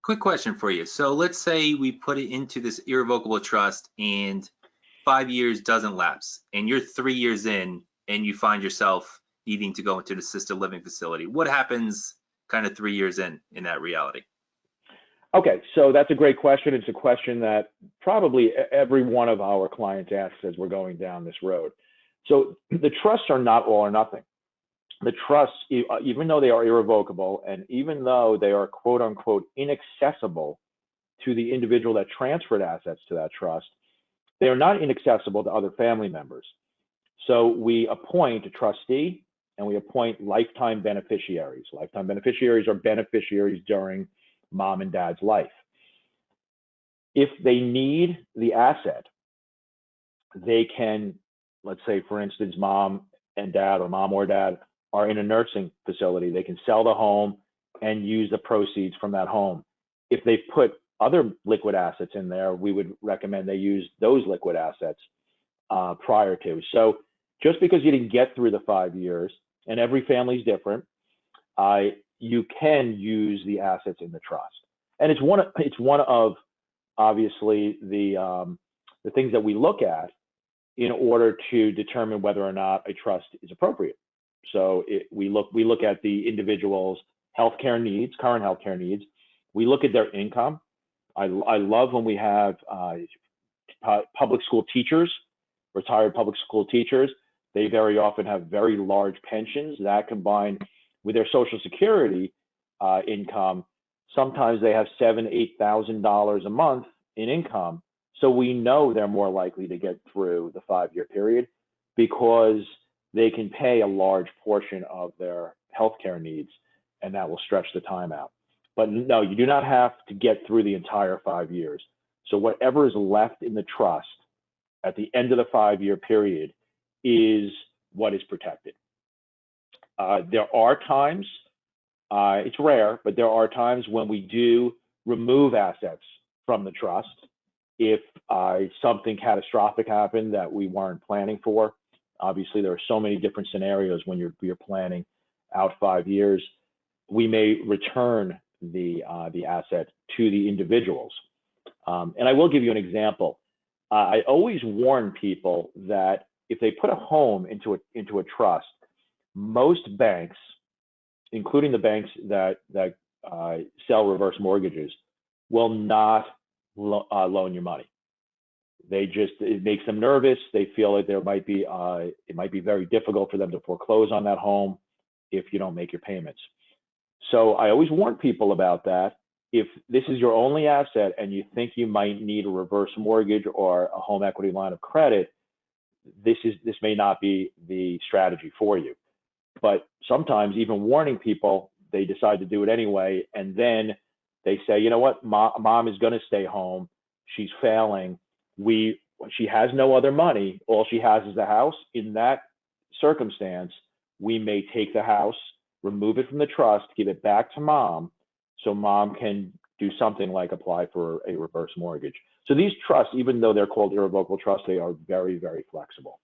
Quick question for you. So let's say we put it into this irrevocable trust and 5 years doesn't lapse, and you're 3 years in and you find yourself needing to go into an assisted living facility. What happens kind of 3 years in that reality? Okay, so that's a great question. It's a question that probably every one of our clients asks as we're going down this road. So the trusts are not all or nothing. The trusts, even though they are irrevocable and even though they are quote unquote inaccessible to the individual that transferred assets to that trust, they are not inaccessible to other family members. So we appoint a trustee and we appoint lifetime beneficiaries. Lifetime beneficiaries are beneficiaries during mom and dad's life. If they need the asset, they can, let's say, for instance, mom and dad or mom or dad are in a nursing facility. They can sell the home and use the proceeds from that home. If they put other liquid assets in there, we would recommend they use those liquid assets prior to. So just because you didn't get through the 5 years, and every family is different, you can use the assets in the trust. And it's one of obviously the things that we look at in order to determine whether or not a trust is appropriate. So we look at the individual's healthcare needs, current healthcare needs. We look at their income. I love when we have public school teachers, retired public school teachers. They very often have very large pensions that combined with their Social Security income. Sometimes they have $7,000–8,000 a month in income. So we know they're more likely to get through the 5-year period because they can pay a large portion of their healthcare needs, and that will stretch the time out. But no, you do not have to get through the entire 5 years. So whatever is left in the trust at the end of the 5-year period is what is protected. There are times, it's rare, but there are times when we do remove assets from the trust if something catastrophic happened that we weren't planning for. Obviously, there are so many different scenarios when you're planning out 5 years. We may return the asset to the individuals. And I will give you an example. I always warn people that if they put a home into a trust, most banks, including the banks that sell reverse mortgages, will not loan you money. It makes them nervous. They feel that it might be very difficult for them to foreclose on that home if you don't make your payments. So I always warn people about that. If this is your only asset and you think you might need a reverse mortgage or a home equity line of credit, this may not be the strategy for you. But sometimes even warning people, they decide to do it anyway, and then they say, you know what, mom is going to stay home. She's failing. She has no other money. All she has is the house. In that circumstance, we may take the house, remove it from the trust, give it back to mom, so mom can do something like apply for a reverse mortgage. So these trusts, even though they're called irrevocable trusts, they are very, very flexible.